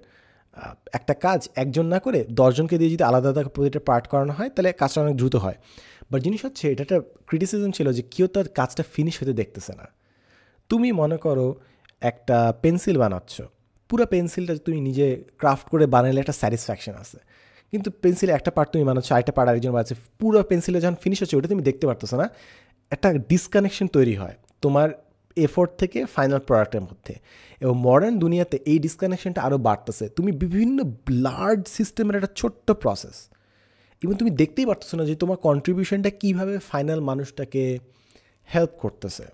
একটা কাজ একজন না করে 10 জনকে দিয়ে যদি আলাদা আলাদা প্রতিটা পার্ট করানো হয় তাহলে কাজটা অনেক দ্রুত হয়। বাট জিনিস হচ্ছে এটা একটা ক্রিটিসিজম ছিল যে কেউ তার কাজটা ফিনিশ হতে দেখতেছে না। তুমি মনে করো একটা পেন্সিল বানাচ্ছ, পুরো পেন্সিলটা তুমি নিজে ক্রাফট করে বানালে একটা স্যাটিসফ্যাকশন আছে, কিন্তু পেন্সিলে একটা পার্ট তুমি বানাচ্ছ, আরেকটা পার্ট আরেকজন বানাচ্ছে, পুরো পেন্সিলে যখন ফিনিশ হচ্ছে ওটা তুমি দেখতে পারতেছো না। একটা ডিসকানেকশন তৈরি হয় তোমার এফোর্ট থেকে ফাইনাল প্রোডাক্টের মধ্যে। এবং মডার্ন দুনিয়াতে এই ডিসকানেকশনটা আরও বাড়তেছে। তুমি বিভিন্ন ব্লাড সিস্টেমের একটা ছোট্ট প্রসেস, এবং তুমি দেখতেই পারতেছো না যে তোমার কন্ট্রিবিউশনটা কীভাবে ফাইনাল মানুষটাকে হেল্প করতেছে।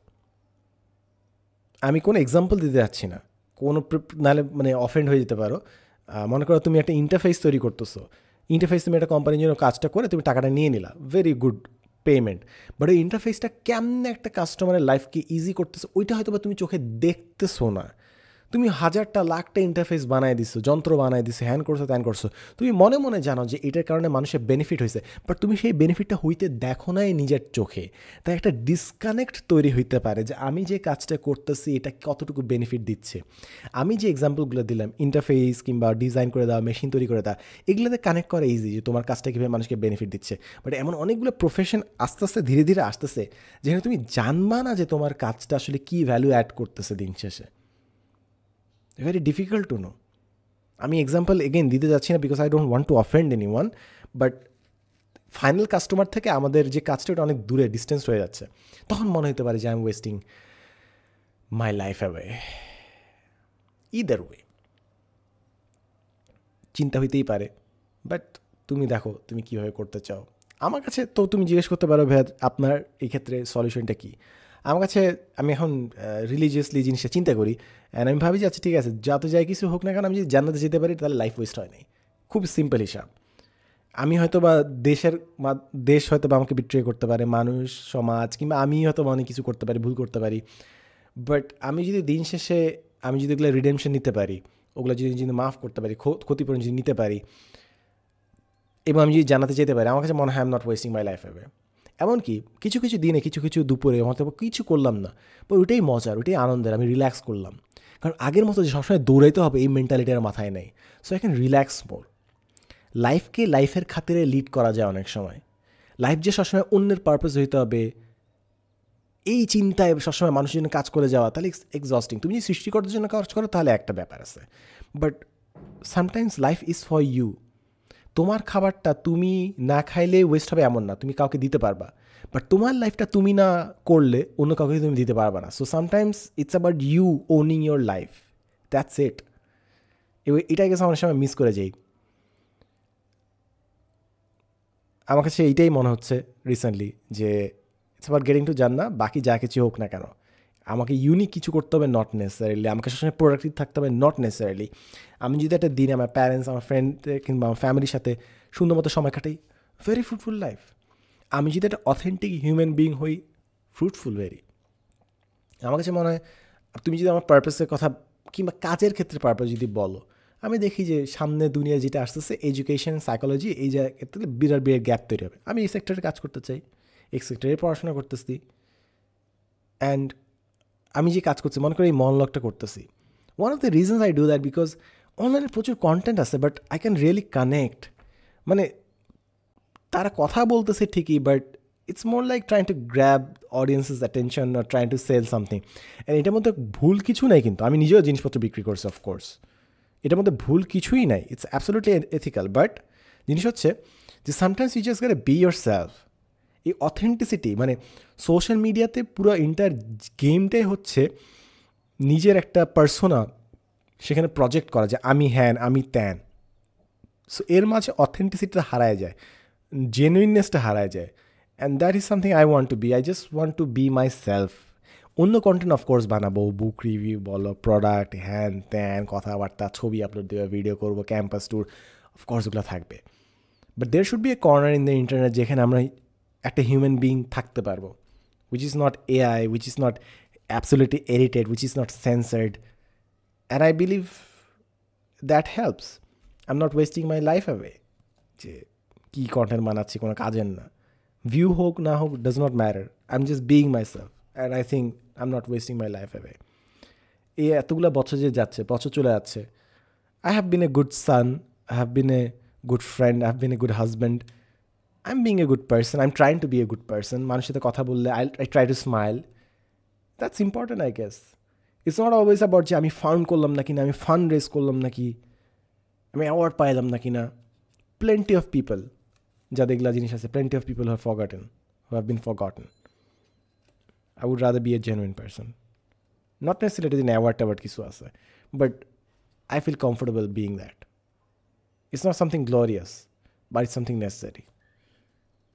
আমি কোনো এক্সাম্পল দিতে যাচ্ছি না, কোনো নাহলে মানে অফেন্ড হয়ে যেতে পারো। মনে করো তুমি একটা ইন্টারফেস তৈরি করতেছো, ইন্টারফেস তুমি একটা কোম্পানির জন্য কাজটা করে তুমি টাকাটা নিয়ে নিলা, ভেরি গুড পেমেন্ট। বাট ওই ইন্টারফেসটা কেমনে একটা কাস্টমারের লাইফকে ইজি করতেছে ওইটা হয়তো বা তুমি চোখে দেখতেছো না। তুমি হাজারটা লাখটা ইন্টারফেস বানায় দিছো, যন্ত্র বানায় দিছো, হ্যান করছো ত্যান করছো, তুমি মনে মনে জানো যে এটার কারণে মানুষের বেনিফিট হয়েছে, বাট তুমি সেই বেনিফিটটা হইতে দেখো নাই নিজের চোখে। তাই একটা ডিসকানেক্ট তৈরি হইতে পারে যে আমি যে কাজটা করতেছি এটা কতটুকু বেনিফিট দিচ্ছে। আমি যে এক্সাম্পলগুলো দিলাম, ইন্টারফেস কিংবা ডিজাইন করে দেওয়া, মেশিন তৈরি করে দেওয়া, এগুলোতে কানেক্ট করা ইজি যে তোমার কাজটা কীভাবে মানুষকে বেনিফিট দিচ্ছে। বাট এমন অনেকগুলো প্রফেশন আস্তে আস্তে ধীরে ধীরে আসতেছে যেখানে তুমি জানবা না যে তোমার কাজটা আসলে কী ভ্যালু অ্যাড করতেছে দিন শেষে। Very difficult to know. আমি এক্সাম্পল এগেন দিতে যাচ্ছি না because I don't want to offend any one, but final customer থেকে আমাদের যে কাজটা ওটা অনেক দূরে ডিস্টেন্স হয়ে যাচ্ছে, তখন মনে হতে পারে যে I am wasting my life away. Either way চিন্তা হইতেই পারে, বাট তুমি দেখো তুমি কীভাবে করতে চাও। আমার কাছে তো তুমি জিজ্ঞেস করতে পারো ভাইয়া আপনার এই ক্ষেত্রে সলিউশনটা কী। আমার কাছে আমি এখন রিলিজিয়াসলি জিনিসটা চিন্তা করি, অ্যান্ড আমি ভাবি যে আচ্ছা ঠিক আছে যত যাই কিছু হোক না কেন আমি যদি জান্নাতে যেতে পারি তাহলে লাইফ ওয়েস্ট হয় নাই। খুব সিম্পল হিসাব। আমি হয়তো বা দেশ হয়তো বা আমাকে বিট্রে করতে পারে, মানুষ সমাজ কিংবা আমি হয়তো বা অনেক কিছু করতে পারি, ভুল করতে পারি, বাট আমি যদি দিন শেষে আমি যদি ওগুলো রিডেমশন নিতে পারি, ওগুলো যদি মাফ করতে পারি, ক্ষতিপূরণ যদি নিতে পারি, এবং আমি যদি জানাতে যেতে পারি, আমার কাছে মনে হয় I am not wasting my life away. এমনকি কিছু কিছু দিনে কিছু কিছু দুপুরে হয়তো কিছু করলাম না, বাট ওইটাই মজার, ওইটাই আনন্দের, আমি রিল্যাক্স করলাম। কারণ আগের মতো যে সবসময় দৌড়াইতে হবে এই মেন্টালিটি আর মাথায় নেই। সো আই ক্যান রিল্যাক্স মোর। লাইফকে লাইফের খাতিরে লিড করা যায় অনেক সময়। লাইফ যে সবসময় অন্যের পারপাস হইতে হবে এই চিন্তায় সবসময় মানুষের জন্য কাজ করে যাওয়া তাহলে এক্সস্টিং। তুমি যদি সৃষ্টিকর্তার জন্য কাজ করো তাহলে একটা ব্যাপার আছে, but sometimes life is for you. তোমার খাবারটা তুমি না খাইলে ওয়েস্ট হবে এমন না, তুমি কাউকে দিতে পারবা, বাট তোমার লাইফটা তুমি না করলে অন্য কাউকে তুমি দিতে পারবা না। So sometimes it's about you owning your life, that's it. এটাই গেছে অনেক সময় মিস করে যাই। আমার কাছে এইটাই মনে হচ্ছে রিসেন্টলি যে ইটস অ্যাবাউট গেটিং টু জান্না, বাকি যা কিছু হোক না কেন আমাকে ইউনিক কিছু করতে হবে, নট নেসেসারিলি আমাকে সবসময় প্রোডাক্টিভ থাকতে হবে, নট নেসেসারিলি। আমি যদি একটা দিনে আমার প্যারেন্টস, আমার ফ্রেন্ড কিংবা আমার ফ্যামিলির সাথে সুন্দর মতো সময় কাটাই, ভেরি ফ্রুটফুল লাইফ। আমি যদি একটা অথেন্টিক হিউম্যান বিং হই, ফ্রুটফুল ভেরি। আমার কাছে মনে হয় তুমি যদি আমার পারপাসের কথা কিংবা কাজের ক্ষেত্রে পারপাস যদি বলো, আমি দেখি যে সামনে দুনিয়া যেটা আসতেছে এডুকেশন, সাইকোলজি, এই জায়গাতে বিরাট বিরাট গ্যাপ তৈরি হবে। আমি এই সেক্টরে কাজ করতে চাই, এই সেক্টরে পড়াশোনা করতেছি, অ্যান্ড আমি যে কাজ করছি মনে করি এই মনলগটা করতেছি। One of the reasons I do that because অনলাইনে প্রচুর কন্টেন্ট আছে, but I can really connect. মানে তারা কথা বলতেছে ঠিকই, but it's more like trying to grab audience's attention or trying to sell something. And এটার মধ্যে ভুল কিছু নাই, কিন্তু আমি নিজেও জিনিসপত্র বিক্রি করছি অফকোর্স, এটার মধ্যে ভুল কিছুই নাই, ইটস অ্যাবসলিউটলি এথিক্যাল। বাট জিনিস হচ্ছে যে sometimes you just get be yourself এই অথেন্টিসিটি মানে সোশ্যাল মিডিয়াতে পুরো ইন্টার গেমটাই হচ্ছে নিজের একটা পার্সোনা সেখানে প্রজেক্ট করা যায়, আমি হ্যান আমি ত্যান। সো এর মাঝে অথেন্টিসিটিটা হারায় যায়, জেনুইননেসটা হারায় যায়, and that is something I want to be. I just want to be myself. অন্য কন্টেন্ট অফকোর্স বানাবো, বুক রিভিউ বলো, প্রোডাক্ট, হ্যান ত্যান, কথাবার্তা, ছবি আপলোড দেওয়া, ভিডিও করবো, ক্যাম্পাস ট্যুর, অফকোর্স ওগুলো থাকবে। But there should be a corner in the internet যেখানে আমরা একটা হিউম্যান বিইং থাকতে পারবো, which is not AI, which is not absolutely edited, which is not censored. And I believe that helps. I am not wasting my life away, যে কী content বানাচ্ছি কোনো কাজের না, ভিউ হোক না হোক does not matter, I am just being my self and I think I am not wasting my life away. এই এতগুলো বছর যে যাচ্ছে, বছর চলে যাচ্ছে, I have been a good son, I have been a good friend, I have been a good husband. I'm being a good person, I'm trying to be a good person. মানুষের সাথে কথা বললে I try to smile. That's important, I guess. It's not always about যে আমি fund করলাম নাকি না, আমি ফান্ড রেজ করলাম নাকি, আমি অ্যাওয়ার্ড পাইলাম নাকি না। Plenty of people যাদের এগুলা জিনিস আছে, plenty of people who have forgotten, who have been forgotten. I would rather be a genuine person. Not necessarily in award toward কিছু আছে, but I feel comfortable being that. It's not something glorious, but it's something necessary.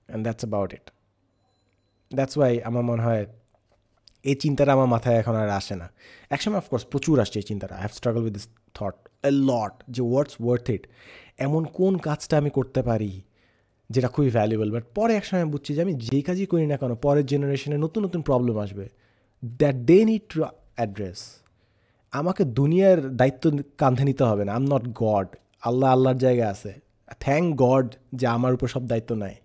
And that's about it. That's why আমার মনে হয় এই চিন্তাটা আমার মাথায় এখন আর আসে না। একসময় অফকোর্স প্রচুর আসছে এই চিন্তাটা। I have struggle with this thought a lot, যে হোয়াটস ওয়ার্থ ইট, এমন কোন কাজটা আমি করতে পারি যেটা খুবই ভ্যালুয়েবল। বাট পরে একসময় আমি বুঝছি যে আমি যেই কাজই করি না কেন, পরের জেনারেশনে নতুন নতুন প্রবলেম আসবে that they need to address. আমাকে দুনিয়ার দায়িত্ব কাঁধে নিতে হবে না। I am not God. আল্লাহর জায়গায় আছে, থ্যাংক গড যে আমার উপর সব দায়িত্ব নেয়।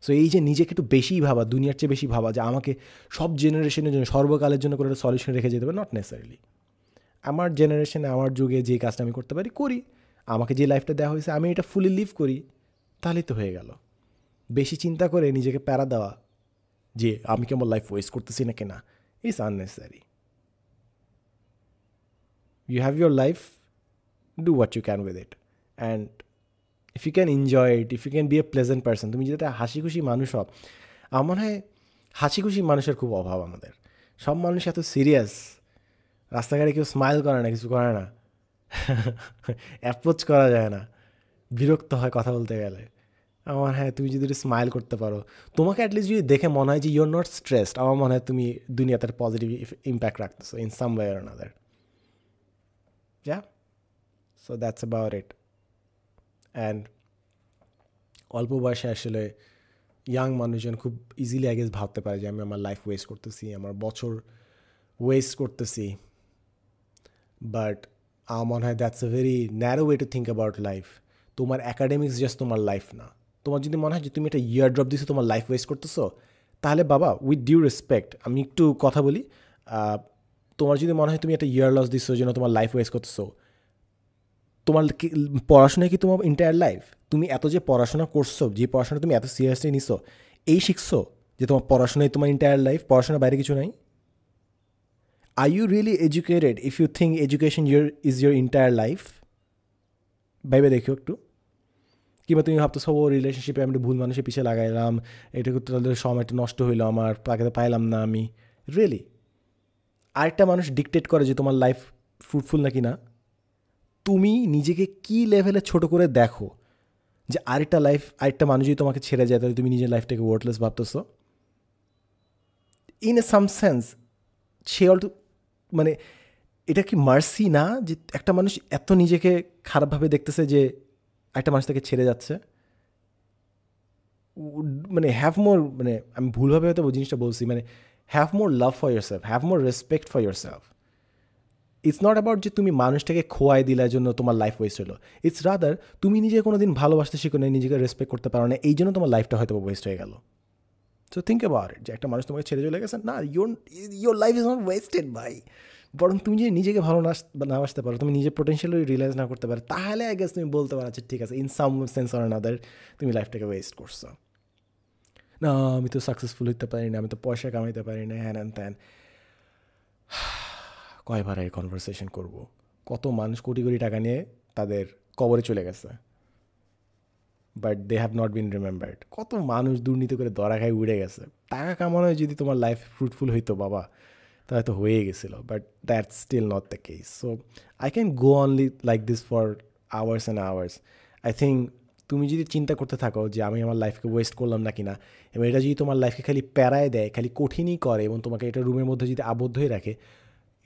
সো এই যে নিজেকে একটু বেশিই ভাবা, দুনিয়ার চেয়ে বেশি ভাবা যে আমাকে সব জেনারেশনের জন্য, সর্বকালের জন্য কোনো একটা সলিউশন রেখে যেতে হবে, নট নেসারিলি। আমার জেনারেশনে, আমার যুগে যে কাজটা আমি করতে পারি করি, আমাকে যে লাইফটা দেওয়া হয়েছে আমি এটা ফুলি লিভ করি, তাহলেই তো হয়ে গেল। বেশি চিন্তা করে নিজেকে প্যারা দেওয়া যে আমি কি আমার লাইফ ওয়েস্ট করতেছি না কিনা, it's unnecessary. You have your life, do what you can with it. And if you can enjoy it, if you can be a pleasant person, তুমি যেটা হাসি খুশি মানুষ হও। আমার মনে হয় হাসি খুশি মানুষের খুব অভাব আমাদের। সব মানুষ এত সিরিয়াস, রাস্তাঘাটে কেউ স্মাইল করে না, কিছু করে না, অ্যাপ্রোচ করা যায় না, বিরক্ত হয় কথা বলতে গেলে। আমার হ্যাঁ, তুমি যদি স্মাইল করতে পারো, তোমাকে অ্যাটলিস্ট যদি দেখে মনে হয় যে ইউ আর নট স্ট্রেসড, আমার মনে হয় তুমি দুনিয়াতে পজিটিভ ইম্প্যাক্ট রাখতেছো in some way or another. Yeah, so that's about it. And অল্প বয়সে আসলে ইয়াং মানুষজন খুব ইজিলি আই গেস ভাবতে পারে যে আমি আমার লাইফ ওয়েস্ট করতেছি, আমার বছর ওয়েস্ট করতেছি। বাট আমার মনে হয় that's a very narrow way to think about life. তোমার অ্যাকাডেমিক্স জাস্ট তোমার লাইফ না। তোমার যদি মনে হয় যে তুমি একটা ইয়ার ড্রপ দিছো, তোমার লাইফ ওয়েস্ট করতেছো, তাহলে বাবা, উইথ ডিউ রেসপেক্ট আমি একটু কথা বলি, তোমার যদি মনে হয় তুমি একটা ইয়ার লস দিচ্ছ যেন তোমার লাইফ ওয়েস্ট করতেছো, তোমার পড়াশোনায় কি তোমার এন্টায়ার লাইফ? তুমি এত যে পড়াশোনা করছো, যে পড়াশোনা তুমি এত সিরিয়াসলি নিছো, এই শিখছো যে তোমার পড়াশোনায় তোমার এন্টায়ার লাইফ, পড়াশোনার বাইরে কিছু নাই? Are you really educated if you think education is your entire life? ভাইবে দেখো একটু। কিংবা তুমি ভাবতেছো ও রিলেশনশিপে আমি ভুল মানুষের পিছিয়ে লাগাইলাম, এটুকু তাদের সময়টা নষ্ট হইলো, আমার তাকে পাইলাম না আমি। রিয়েলি আরেকটা মানুষ ডিকটেট করে যে তোমার লাইফ ফ্রুটফুল নাকি না? তুমি নিজেকে কি লেভেলে ছোট করে দেখো যে আরেকটা মানুষ যদি তোমাকে ছেড়ে যায় তাহলে তুমি নিজের লাইফটাকে ওয়ার্থলেস ভাবতেছো? In a some sense say also, মানে এটা কি মার্সি না যে একটা মানুষ এত নিজেকে খারাপভাবে দেখতেছে যে একটা মানুষ তাকে ছেড়ে যাচ্ছে? মানে হ্যাভ মোর, মানে আমি ভুলভাবে হয়তো জিনিসটা বলছি, মানে have more love for your self, have more respect for your self. It's not about যে তুমি মানুষটাকে খোয়াই দিলার জন্য তোমার লাইফ ওয়েস্ট হলো। ইটস রাদার তুমি নিজে কোনো দিন ভালোবাসতে শিখো না, নিজেকে রেসপেক্ট করতে পারো না, এই জন্য তোমার লাইফটা হয়তো ওয়েস্ট হয়ে গেল। সো থিঙ্ক অ্যাবাউট ইট, যে একটা মানুষ তোমাকে ছেড়ে চলে গেছে, না, your life is not wasted ভাই। বরং তুমি যদি নিজেকে ভালো না বাসতে পারো, তুমি নিজের পোটেনশিয়াল রিয়েলাইজ না করতে পারো, তাহলে আই গেস তুমি বলতে পারো আচ্ছা ঠিক আছে, in some sense or another তুমি লাইফটাকে ওয়েস্ট করছো। না আমি তো সাকসেসফুল হইতে পারি না, আমি তো পয়সা কামাইতে পারি না, হ্যান ত্যান। কয়বার এই কনভারসেশন করব? কত মানুষ কোটি কোটি টাকা নিয়ে তাদের কবরে চলে গেছে। But they have not been remembered. কত মানুষ দুর্নীতি করে ধরা খায় উড়ে গেছে। টাকা কামানোয় যদি তোমার লাইফ ফ্রুটফুল হইতো বাবা, তা হয়তো হয়ে গেছিলো, but that's still not the case. So I can go only like this for hours and hours. I think তুমি যদি চিন্তা করতে থাকো যে আমি আমার লাইফকে ওয়েস্ট করলাম না কিনা, এবং এটা যদি তোমার লাইফকে খালি প্যারায় দেয়, খালি কঠিনই করে, এবং তোমাকে এটা রুমের মধ্যে যদি আবদ্ধ হয়ে রাখে,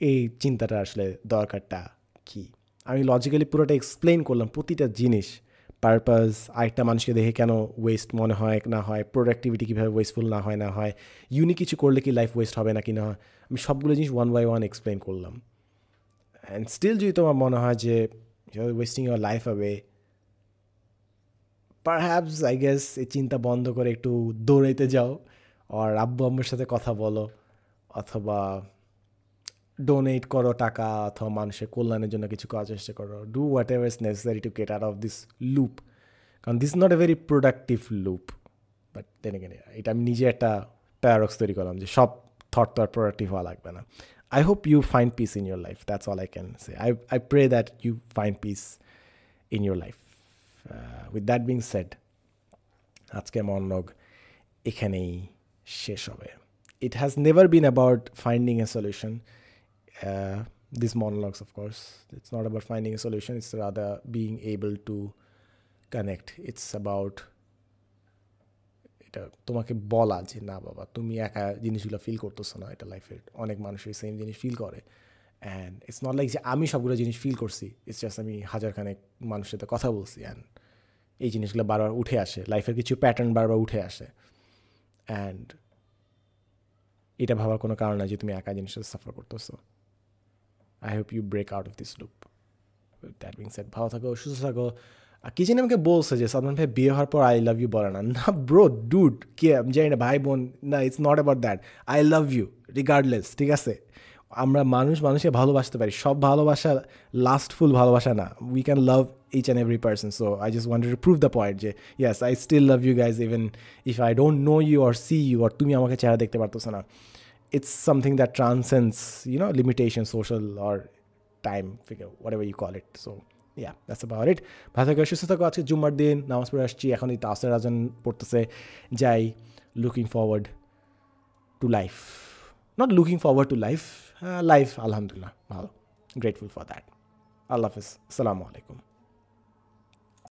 এই চিন্তাটা আসলে দরকারটা কী? আমি লজিক্যালি পুরোটা এক্সপ্লেন করলাম, প্রতিটা জিনিস, পারপাস, আরেকটা মানুষকে দেখে কেন ওয়েস্ট মনে হয় না হয়, প্রোডাক্টিভিটি কীভাবে ওয়েস্টফুল না হয় না হয়, ইউনিক কিছু করলে কি লাইফ ওয়েস্ট হবে না কি না হয়, আমি সবগুলো জিনিস ওয়ান বাই ওয়ান এক্সপ্লেন করলাম। অ্যান্ড স্টিল যদি তোমার মনে হয় যে wasting your life away, perhaps I guess এই চিন্তা বন্ধ করে একটু দৌড়াইতে যাও, আর আব্বু আম্মুর সাথে কথা বলো, অথবা ডোনেট করো টাকা, অথবা মানুষের কল্যাণের জন্য কিছু করার চেষ্টা করো। Do whatever is necessary to get out of this loop, কারণ this is not a very productive loop. But then again এটা আমি নিজে একটা প্যারাডক্স তৈরি করলাম যে সব থট তো আর প্রোডাক্টিভ হওয়া লাগবে না। I hope you find peace in your life. That's all I can say. I pray that you find peace in your life. With that being said, আজকে মনোলগ এখানেই শেষ হবে। It has never been about finding a solution. These monologues, of course, it's not about finding a solution. It's rather being able to connect. It's about এটা তোমাকে বলা যে না বাবা, তুমি একা জিনিসগুলো ফিল করতেছো না, এটা লাইফের অনেক মানুষের সেম জিনিস ফিল করে। অ্যান্ড ইটস নট লাইক যে আমি সবগুলো জিনিস ফিল করছি, ইটস জাস্ট আমি হাজারখানেক মানুষের সাথে কথা বলছি, অ্যান্ড এই জিনিসগুলো বারবার উঠে আসে, লাইফের কিছু প্যাটার্ন বারবার উঠে আসে। অ্যান্ড এটা ভাবার কোনো কারণ নাই যে তুমি একা জিনিসটা সাফার করতেছো। I hope you break out of this loop. That being said, ভালো থাকো, সুস্থ থাকো। কি জানি আমাকে বলছে যে সালমান ভাই বিয়ে হওয়ার পর আই লাভ ইউ বলে না। না ব্রো, ডুড, কে আমি জানি না, ভাই বোন, না, it's not about that. I love you regardless, ঠিক আছে? আমরা মানুষকে ভালোবাসতে পারি, সব ভালোবাসা লাস্টফুল ভালোবাসা না। We can love each and every person. So I just wanted to prove the point যে yes, I still love you guys, even if I don't know you or see you, আর তুমি আমাকে চেহারা দেখতে পারতেছো না। It's something that transcends, limitation, social or time figure, whatever you call it. So yeah, that's about it. ভালো থাকো, সুস্থ থাকো। আজকে জুম্মার দিন, নামাজ পড়ে আসছি, এখন এই তাসের আজান পড়তেছে, যাই। Looking forward to life, not looking forward to life, life আলহামদুলিল্লাহ ভালো, গ্রেটফুল ফর দ্যাট। আল্লাহ হাফিজ, আসসালামু আলাইকুম।